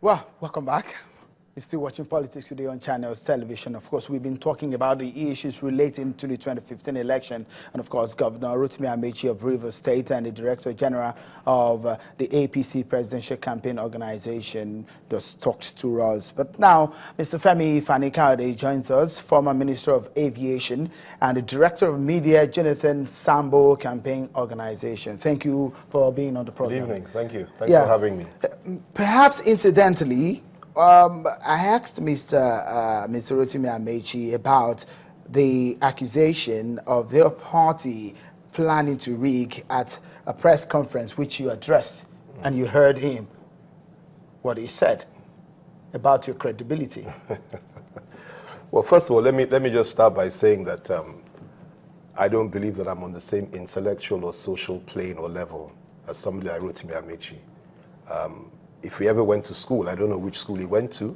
Well, welcome back. You're still watching Politics Today on Channels Television. Of course, we've been talking about the issues relating to the 2015 election. And of course, Governor Rotimi Amaechi of Rivers State and the Director General of the APC Presidential Campaign Organization just talked to us. But now, Mr. Femi Fani Kayode joins us, former Minister of Aviation and the Director of Media, Jonathan Sambo Campaign Organization. Thank you for being on the program. Good evening. Thank you. Thanks for having me. Perhaps incidentally, I asked Mr. Rotimi Amaechi about the accusation of their party planning to rig at a press conference which you addressed, and you heard him, what he said about your credibility. Well, first of all, let me just start by saying that I don't believe that I'm on the same intellectual or social plane or level as somebody like Rotimi Amaechi. If he ever went to school, I don't know which school he went to.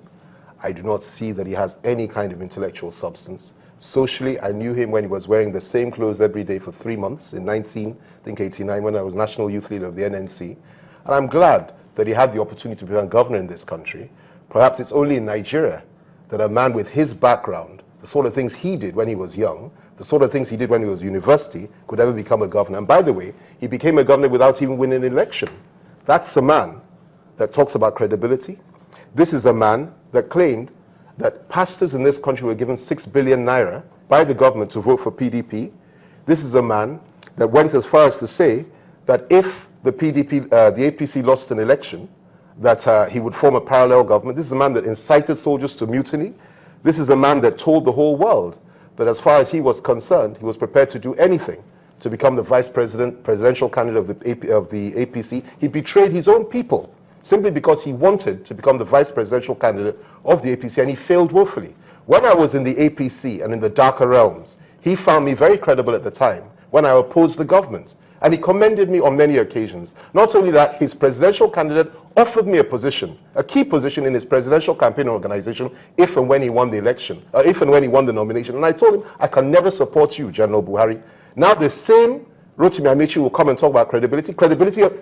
I do not see that he has any kind of intellectual substance. Socially, I knew him when he was wearing the same clothes every day for 3 months in 1989 when I was National Youth Leader of the NNC. And I'm glad that he had the opportunity to become governor in this country. Perhaps it's only in Nigeria that a man with his background, the sort of things he did when he was young, the sort of things he did when he was university, could ever become a governor. And by the way, he became a governor without even winning an election. That's a man that talks about credibility. This is a man that claimed that pastors in this country were given 6 billion naira by the government to vote for PDP. This is a man that went as far as to say that if the PDP, the APC lost an election, that he would form a parallel government. This is a man that incited soldiers to mutiny. This is a man that told the whole world that as far as he was concerned, he was prepared to do anything to become the presidential candidate of the APC. He betrayed his own people simply because he wanted to become the vice presidential candidate of the APC, and he failed woefully. When I was in the APC and in the darker realms, he found me very credible at the time when I opposed the government, and he commended me on many occasions. Not only that, his presidential candidate offered me a position, a key position in his presidential campaign organization, if and when he won the election, if and when he won the nomination. And I told him, I can never support you, General Buhari. Now the same Rotimi Amaechi will come and talk about credibility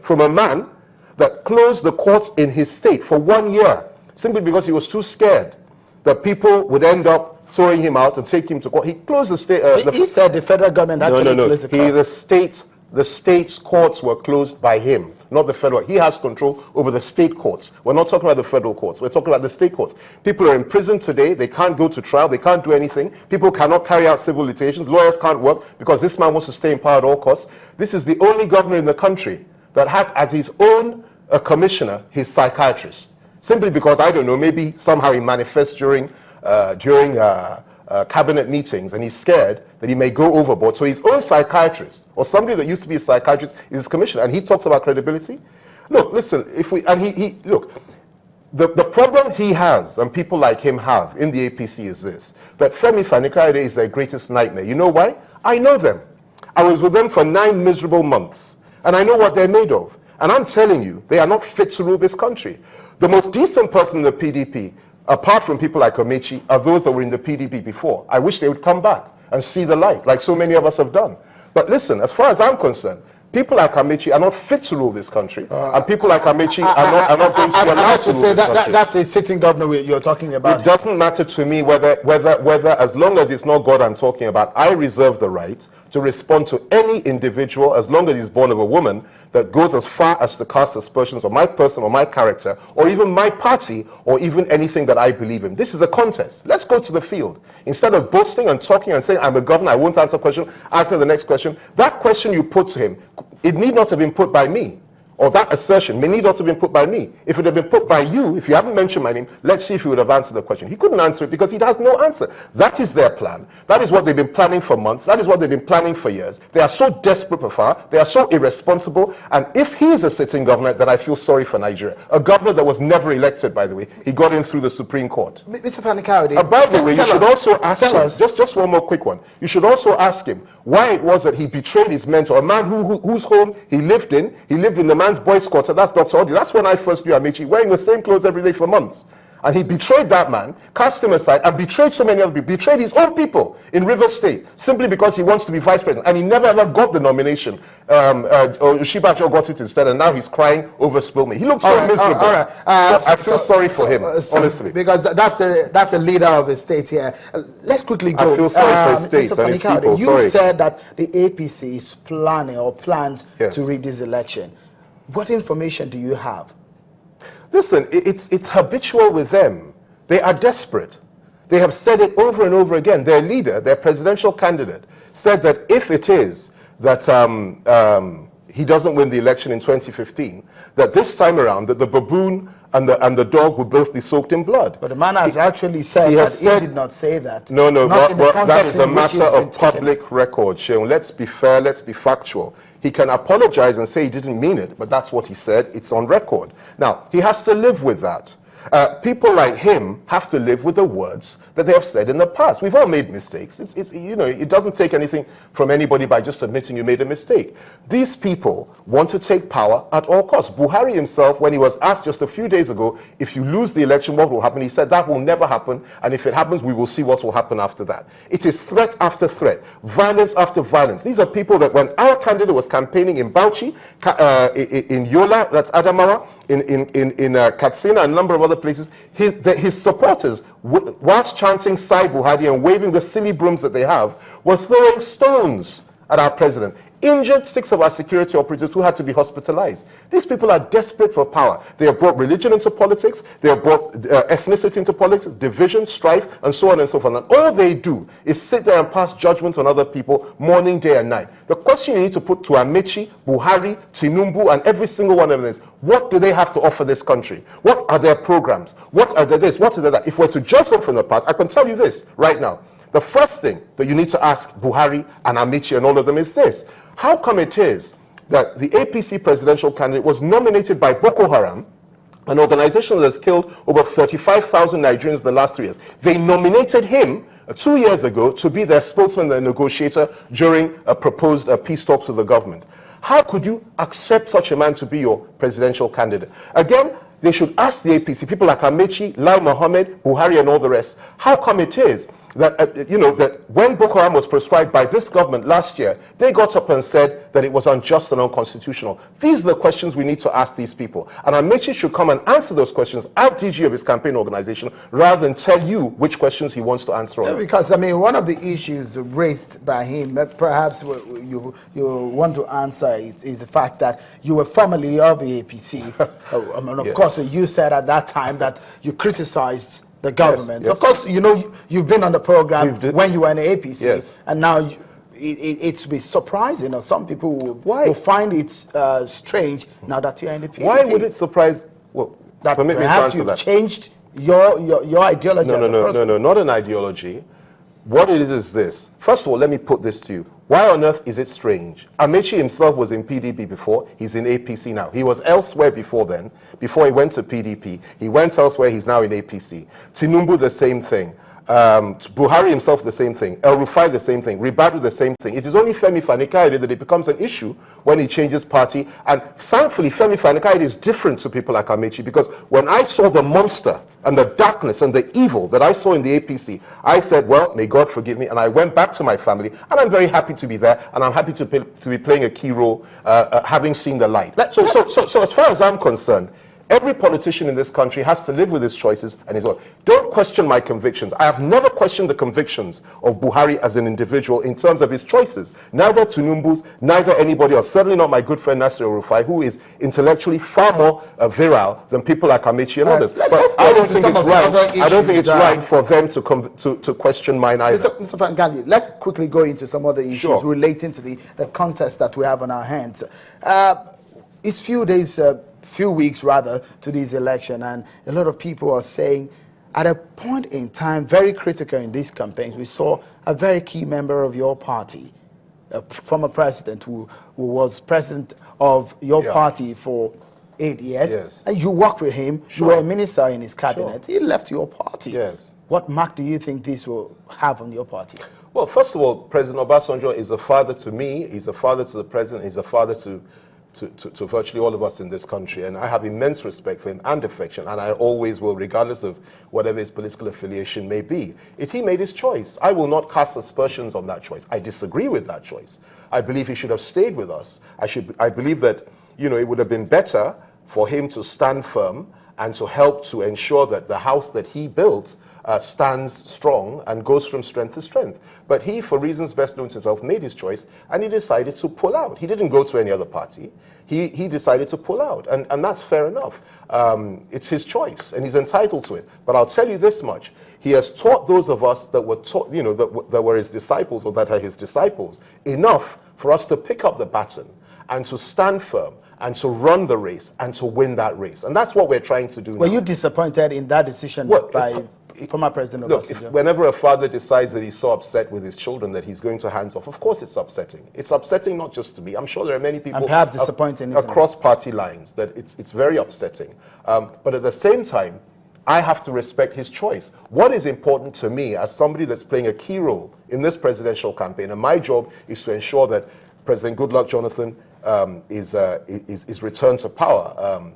from a man that closed the courts in his state for 1 year, simply because he was too scared that people would end up throwing him out and take him to court. He closed the state. He said the federal government actually closed the courts. The state's courts were closed by him, not the federal. He has control over the state courts. We're not talking about the federal courts. We're talking about the state courts. People are in prison today. They can't go to trial. They can't do anything. People cannot carry out civil litigations. Lawyers can't work because this man wants to stay in power at all costs. This is the only governor in the country that has as his own commissioner his psychiatrist, simply because, I don't know, maybe somehow he manifests during cabinet meetings and he's scared that he may go overboard. So his own psychiatrist, or somebody that used to be a psychiatrist, is his commissioner, and he talks about credibility. Look, listen, the problem he has, and people like him have in the APC, is this, that Femi Fani Kayode is their greatest nightmare. You know why? I know them. I was with them for 9 miserable months, and I know what they're made of. And I'm telling you, they are not fit to rule this country. The most decent person in the PDP, apart from people like Amaechi, are those that were in the PDP before. I wish they would come back and see the light, like so many of us have done. But listen, as far as I'm concerned, people like Amaechi are not fit to rule this country, and people like Amaechi are not going to be allowed to rule this country. That's a sitting governor you're talking about. It doesn't matter to me whether, as long as it's not God I'm talking about, I reserve the right to respond to any individual, as long as he's born of a woman, that goes as far as to cast aspersions on my person or my character, or even my party, or even anything that I believe in. This is a contest. Let's go to the field. Instead of boasting and talking and saying, I'm a governor, I won't answer a question, answer the next question. That question you put to him, it need not have been put by me. Or that assertion may need not have been put by me. If it had been put by you, if you haven't mentioned my name, let's see if he would have answered the question. He couldn't answer it because he has no answer. That is their plan. That is what they've been planning for months. That is what they've been planning for years. They are so desperate for power. They are so irresponsible. And if he is a sitting governor, then I feel sorry for Nigeria. A governor that was never elected, by the way. He got in through the Supreme Court. Mr. Fani Kayode, by the way, you should also ask him, just one more quick one. You should also ask him why it was that he betrayed his mentor, a man whose home he lived in. He lived in the man's boys' quarter. That's Dr. Odi. That's when I first knew Amaechi, wearing the same clothes every day for months. And he betrayed that man, cast him aside, and betrayed so many other people, betrayed his own people in Rivers State, simply because he wants to be vice president. And he never ever got the nomination. Shibacho got it instead, and now he's crying over spilled milk. He looks so miserable. All right. I feel sorry for him, honestly. Because that's a leader of a state here. Let's quickly go. I feel sorry for his state and his people. You said that the APC is planning or plans to rig this election. What information do you have? Listen, it's habitual with them. They are desperate. They have said it over and over again. Their leader, their presidential candidate, said that if it is that he doesn't win the election in 2015, that this time around, that the baboon and the dog will both be soaked in blood. But the man has actually said he did not say that. No, that is a matter of public record, Sheon. Let's be fair, let's be factual. He can apologize and say he didn't mean it, but that's what he said. It's on record. Now, he has to live with that. People like him have to live with the words that they have said in the past. We've all made mistakes. It doesn't take anything from anybody by just admitting you made a mistake. These people want to take power at all costs. Buhari himself, when he was asked just a few days ago, if you lose the election, what will happen? He said that will never happen, and if it happens, we will see what will happen after that. It is threat after threat, violence after violence. These are people that when our candidate was campaigning in Bauchi, in Yola, that's Adamawa, in Katsina, and a number of other places, his supporters, whilst chanting Sai Buhari and waving the silly brooms that they have, were throwing stones at our president. Injured 6 of our security operatives who had to be hospitalized. These people are desperate for power. They have brought religion into politics. They have brought ethnicity into politics, division, strife, and so on and so forth. And all they do is sit there and pass judgment on other people morning, day, and night. The question you need to put to Amechi, Buhari, Tinubu, and every single one of them is, what do they have to offer this country? What are their programs? What are their this? What are their that? If we're to judge them from the past, I can tell you this right now. The first thing that you need to ask Buhari and Amechi and all of them is this. How come it is that the APC presidential candidate was nominated by Boko Haram, an organization that has killed over 35,000 Nigerians in the last 3 years? They nominated him 2 years ago to be their spokesman and negotiator during a proposed peace talks with the government. How could you accept such a man to be your presidential candidate? Again, they should ask the APC, people like Amechi, Lai Mohammed, Buhari, and all the rest, how come it is that, that when Boko Haram was prescribed by this government last year, they got up and said that it was unjust and unconstitutional? These are the questions we need to ask these people. And Amechi should come and answer those questions as DG of his campaign organization, rather than tell you which questions he wants to answer. Yeah, because, I mean, one of the issues raised by him, that perhaps you want to answer is the fact that you were formerly of the APC. Of course, you said at that time that you criticized the government. Yes. Of course, you've been on the program when you were in the APC, and now it's be surprising, or some people will find it strange now that you're in the PDP. Why would it surprise? Well, that perhaps you've changed your ideology. No, not an ideology. What it is this. First of all, let me put this to you. Why on earth is it strange? Amechi himself was in PDP before. He's in APC now. He was elsewhere before then. Before he went to PDP, he went elsewhere. He's now in APC. Tinubu, the same thing. Buhari himself, the same thing. El Rufai, the same thing. Ribadu, the same thing. It is only Femi Fani Kayode that it becomes an issue when he changes party. And thankfully, Femi Fani Kayode is different to people like Amechi, because when I saw the monster and the darkness and the evil that I saw in the APC, I said, well, may God forgive me. And I went back to my family, and I'm very happy to be there, and I'm happy to be playing a key role, having seen the light. So as far as I'm concerned, every politician in this country has to live with his choices and his own. Don't question my convictions. I have never questioned the convictions of Buhari as an individual in terms of his choices. Neither Tinubu's, neither anybody else. Certainly not my good friend Nasir Rufai, who is intellectually far more virile than people like Amechi and others. But I don't think it's right. I don't think it's right for them to question mine either. Mr. Fani Kayode, let's quickly go into some other issues relating to the contest that we have on our hands. It's few weeks rather to this election, and a lot of people are saying at a point in time very critical in these campaigns, we saw a very key member of your party, a former president who was president of your party for 8 years, and you worked with him. You were a minister in his cabinet. He left your party. What mark do you think this will have on your party? Well, first of all, President Obasanjo is a father to me. He's a father to the president. He's a father to to virtually all of us in this country, and I have immense respect for him and affection, and I always will, regardless of whatever his political affiliation may be. If he made his choice, I will not cast aspersions on that choice. I disagree with that choice. I believe he should have stayed with us. I believe that, you know, it would have been better for him to stand firm and to help to ensure that the house that he built stands strong and goes from strength to strength. But he, for reasons best known to himself, made his choice and he decided to pull out. He didn't go to any other party. He decided to pull out, and that's fair enough. It's his choice and he's entitled to it. But I'll tell you this much. He has taught those of us that were taught, you know, that were his disciples or that are his disciples enough for us to pick up the baton and to stand firm and to run the race and to win that race. And that's what we're trying to do now. Were you disappointed in that decision by former President Obasanjo? Look, whenever a father decides that he's so upset with his children that he's going to hands off, of course it's upsetting. It's upsetting not just to me. I'm sure there are many people and perhaps disappointing across party lines that it's very upsetting. But at the same time, I have to respect his choice. What is important to me as somebody that's playing a key role in this presidential campaign, and my job is to ensure that President Goodluck Jonathan is returned to power.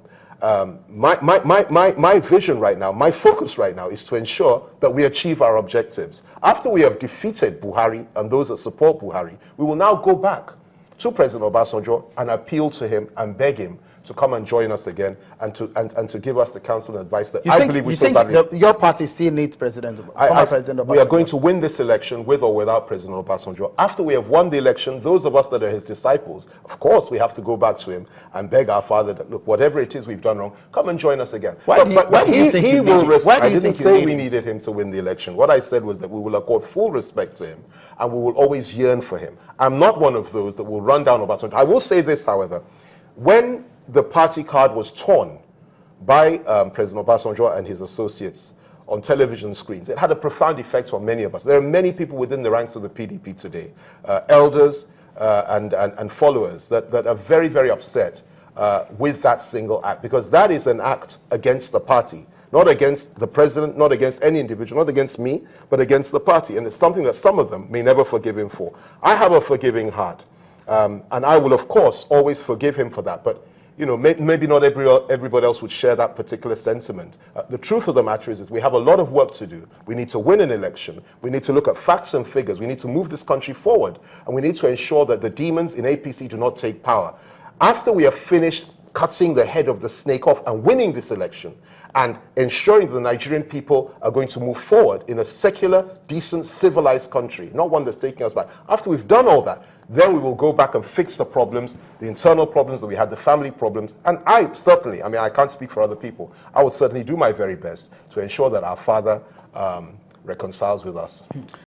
My vision right now, my focus right now is to ensure that we achieve our objectives. After we have defeated Buhari and those that support Buhari, we will now go back to President Obasanjo and appeal to him and beg him to come and join us again and to give us the counsel and advice that I believe we so badly. You think your party still needs President Obasanjo? We are going to win this election with or without President Obasanjo. After we have won the election, those of us that are his disciples, of course, we have to go back to him and beg our father that, look, whatever it is we've done wrong, come and join us again. Why do you think he will respect? I didn't say we needed him to win the election. What I said was that we will accord full respect to him and we will always yearn for him. I'm not one of those that will run down Obasanjo. I will say this, however. When the party card was torn by President Obasanjo and his associates on television screens, it had a profound effect on many of us. There are many people within the ranks of the PDP today, elders and followers that are very, very upset with that single act, because that is an act against the party, not against the president, not against any individual, not against me, but against the party. And it's something that some of them may never forgive him for. I have a forgiving heart, and I will, of course, always forgive him for that. But you know, maybe not everybody else would share that particular sentiment. The truth of the matter is we have a lot of work to do. We need to win an election. We need to look at facts and figures. We need to move this country forward. And we need to ensure that the demons in APC do not take power. After we have finished cutting the head of the snake off and winning this election and ensuring that the Nigerian people are going to move forward in a secular, decent, civilized country, not one that's taking us back. After we've done all that, then we will go back and fix the problems, the internal problems that we had, the family problems. And I certainly, I mean, I can't speak for other people, I would certainly do my very best to ensure that our father reconciles with us.